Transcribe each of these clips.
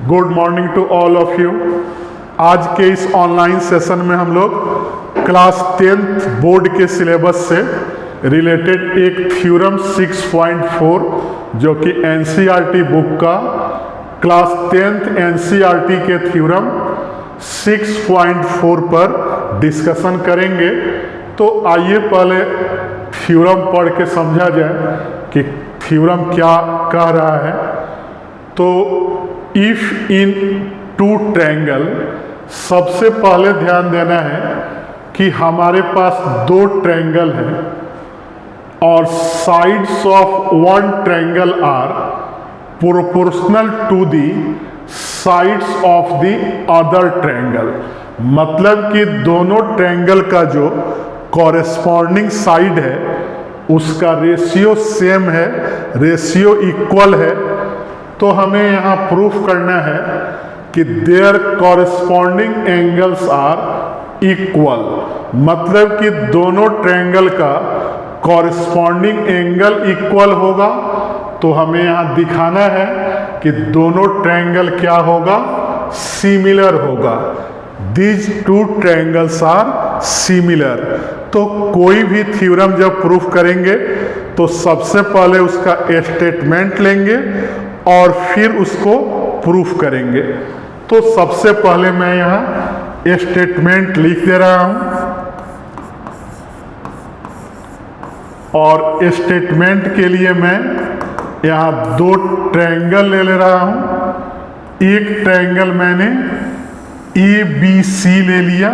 Good morning to all of you. आज के इस ऑनलाइन सेशन में हम लोग क्लास 10th बोर्ड के सिलेबस से रिलेटेड एक थ्योरम 6.4 जो कि एनसीईआरटी बुक का क्लास 10th एनसीईआरटी के थ्योरम 6.4 पर डिस्कशन करेंगे। तो आइए पहले थ्योरम पढ़ के समझा जाए कि थ्योरम क्या कह रहा है। तो इफ इन टू ट्रायंगल, सबसे पहले ध्यान देना है कि हमारे पास दो ट्रायंगल हैं और sides of one triangle are proportional to the sides of the other triangle. मतलब कि दोनों ट्रायंगल का जो कॉरेस्पॉन्डिंग साइड है उसका रेशियो सेम है, रेशियो इक्वल है। तो हमें यहाँ प्रूफ करना है कि their corresponding angles are equal. मतलब कि दोनों ट्रायंगल का कॉरेस्पॉन्डिंग एंगल इक्वल होगा। तो हमें यहाँ दिखाना है कि दोनों ट्रायंगल क्या होगा, सिमिलर होगा। These two triangles are similar. तो कोई भी थ्योरम जब प्रूफ करेंगे तो सबसे पहले उसका स्टेटमेंट लेंगे और फिर उसको प्रूफ करेंगे। तो सबसे पहले मैं यहाँ स्टेटमेंट लिख दे रहा हूँ और स्टेटमेंट के लिए मैं यहाँ दो ट्रायंगल ले रहा हूँ। एक ट्रायंगल मैंने ABC ले लिया,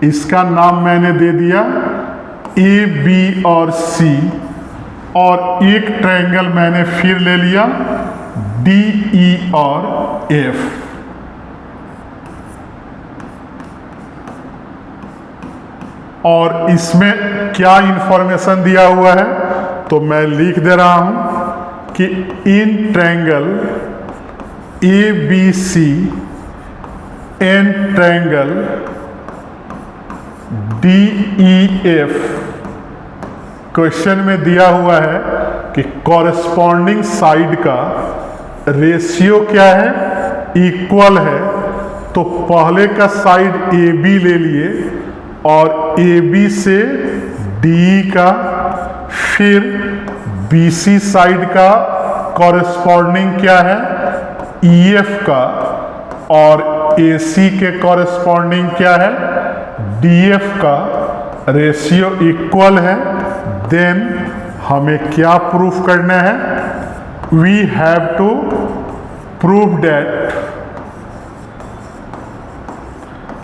इसका नाम मैंने दे दिया AB और C। और एक ट्रायंगल मैंने फिर ले लिया DE और F। और इसमें क्या इंफॉर्मेशन दिया हुआ है तो मैं लिख दे रहा हूं कि in triangle ABC and triangle DEF question में दिया हुआ है कि कॉरेस्पॉन्डिंग साइड का रेशियो क्या है, इक्वल है। तो पहले का साइड AB ले लिए और AB से DE का, फिर BC साइड का कॉरेस्पॉन्डिंग क्या है, EF का, और AC के कॉरेस्पॉन्डिंग क्या है, DF का। रेशियो इक्वल है। देन हमें क्या प्रूफ करना है, we have to prove that,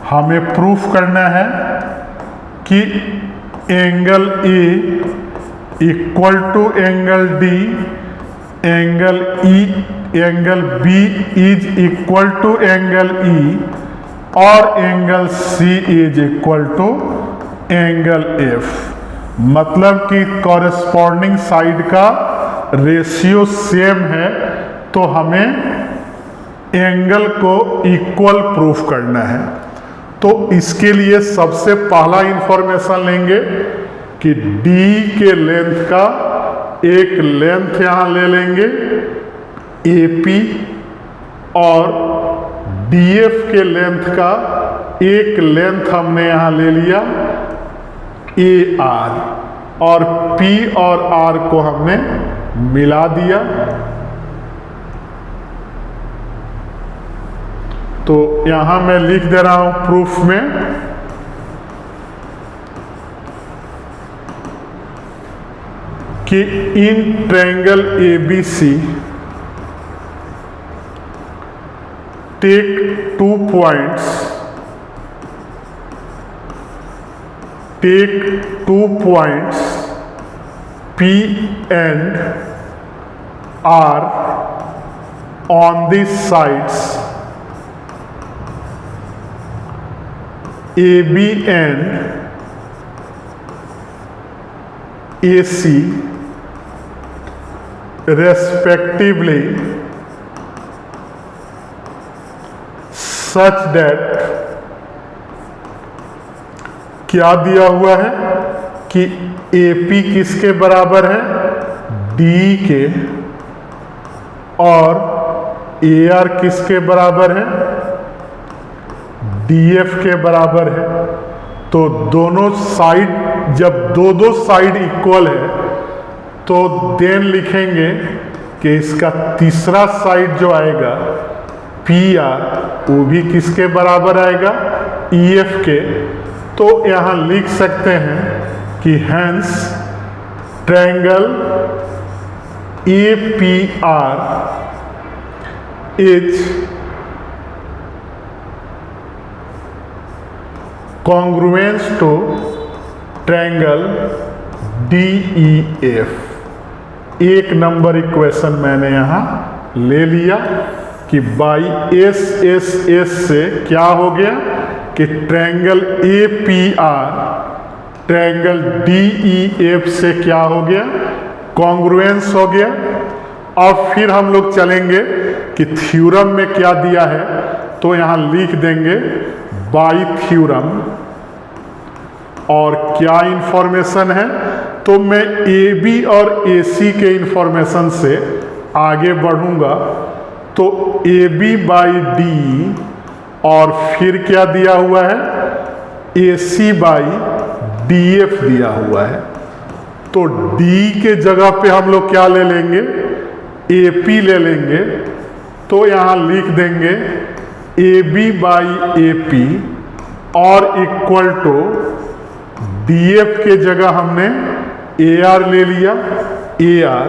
हमें प्रूफ करना है कि angle A equal to angle D, angle B is equal to angle E और angle C is equal to angle F। मतलब कि कॉरेस्पॉन्डिंग साइड का रेशियो सेम है। तो हमें एंगल को इक्वल प्रूफ करना है। तो इसके लिए सबसे पहला इंफॉर्मेशन लेंगे कि D के लेंथ का एक लेंथ यहाँ ले लेंगे AP और DF के लेंथ का एक लेंथ हमने यहाँ ले लिया AR और P और R को हमने मिला दिया। तो यहाँ मैं लिख दे रहा हूँ प्रूफ में कि in triangle ABC take 2 points, P and R on the sides AB and AC respectively such that, क्या दिया हुआ है कि AP किसके बराबर है, D के, और AR किसके बराबर है? DF के बराबर है। तो दोनों साइड, जब दो साइड इक्वल है तो देन लिखेंगे कि इसका तीसरा साइड जो आएगा PR, वो भी किसके बराबर आएगा? EF के। तो यहाँ लिख सकते हैं कि hence triangle APR is congruence to triangle DEF। एक नंबर इक्वेशन मैंने यहाँ ले लिया कि बाई SSS से क्या हो गया कि ट्रायंगल APR ट्रायंगल DEF से क्या हो गया? कॉन्ग्रुएंस हो गया। अब फिर हम लोग चलेंगे कि थ्योरम में क्या दिया है, तो यहाँ लिख देंगे बाई थ्योरम। और क्या इंफॉर्मेशन है, तो मैं AB और AC के इंफॉर्मेशन से आगे बढ़ूंगा। तो AB बाई D और फिर क्या दिया हुआ है? AC बाई DF दिया हुआ है। तो D के जगह पे हम लोग क्या ले लेंगे? AP ले लेंगे। तो यहाँ लिख देंगे AB बाई AP और इक्वल टू DF के जगह हमने AR ले लिया AR।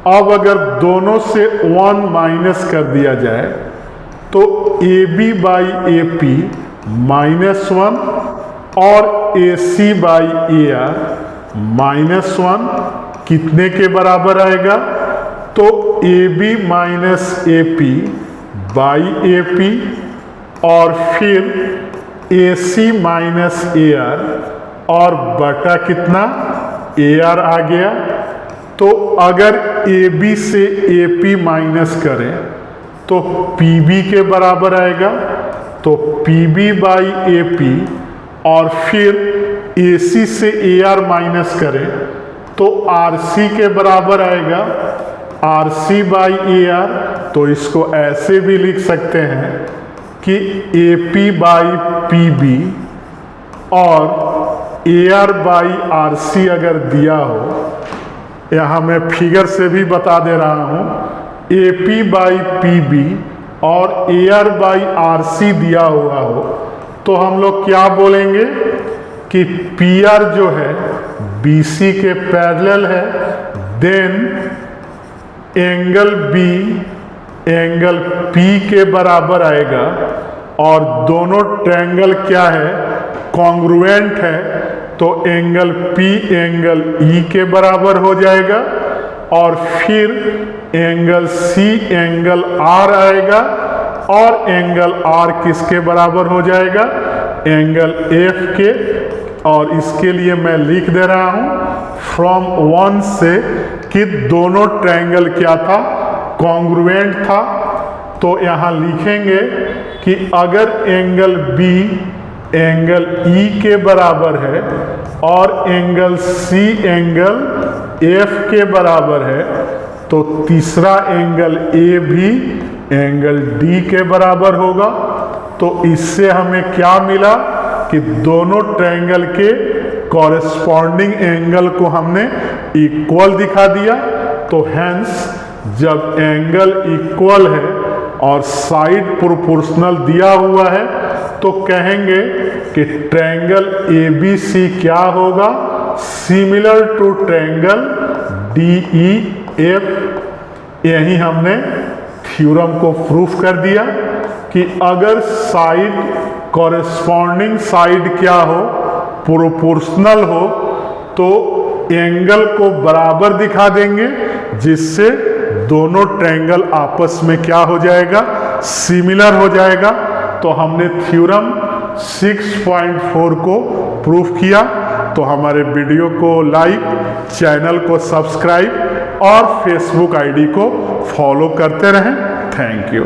अब अगर दोनों से 1 माइनस कर दिया जाए तो AB बाई AP -1 और AC बाई AR -1 कितने के बराबर आएगा? तो AB minus AP by AP और फिर AC माइनस AR और बटा कितना? AR आ गया। तो अगर AB से AP माइनस करें तो PB के बराबर आएगा। तो PB बाई AP और फिर AC से AR माइनस करें तो RC के बराबर आएगा RC बाई AR। तो इसको ऐसे भी लिख सकते हैं कि AP बाई PB और AR बाई RC अगर दिया हो, यहाँ मैं फिगर से भी बता दे रहा हूँ, AP बाई PB और AR बाई RC दिया हुआ हो, तो हम लोग क्या बोलेंगे कि PR जो है BC के पैरेलल है, then angle B angle P के बराबर आएगा और दोनों ट्रायंगल क्या है? कॉन्ग्रुएंट है। तो एंगल P एंगल E के बराबर हो जाएगा और फिर एंगल C एंगल R आएगा और एंगल R किसके बराबर हो जाएगा? एंगल F के। और इसके लिए मैं लिख दे रहा हूँ फ्रॉम 1 से कि दोनों ट्रायंगल क्या था? कॉन्ग्रुएंट था। तो यहाँ लिखेंगे कि अगर एंगल B एंगल E के बराबर है और एंगल C एंगल F के बराबर है, तो तीसरा एंगल A भी एंगल D के बराबर होगा। तो इससे हमें क्या मिला कि दोनों ट्रायंगल के कॉरेस्पॉन्डिंग एंगल को हमने इक्वल दिखा दिया। तो हेंस जब एंगल इक्वल है और साइड प्रोपोर्शनल दिया हुआ है तो कहेंगे कि ट्रायंगल ABC क्या होगा? Similar to triangle DEF। यही हमने थ्योरम को प्रूफ कर दिया कि अगर साइड कॉरेस्पॉन्डिंग साइड क्या हो? प्रोपोर्शनल हो, तो एंगल को बराबर दिखा देंगे, जिससे दोनों ट्रायंगल आपस में क्या हो जाएगा? सिमिलर हो जाएगा। तो हमने थ्योरम 6.4 को प्रूफ किया। तो हमारे वीडियो को लाइक, चैनल को सब्सक्राइब और फेसबुक आईडी को फॉलो करते रहें। Thank you.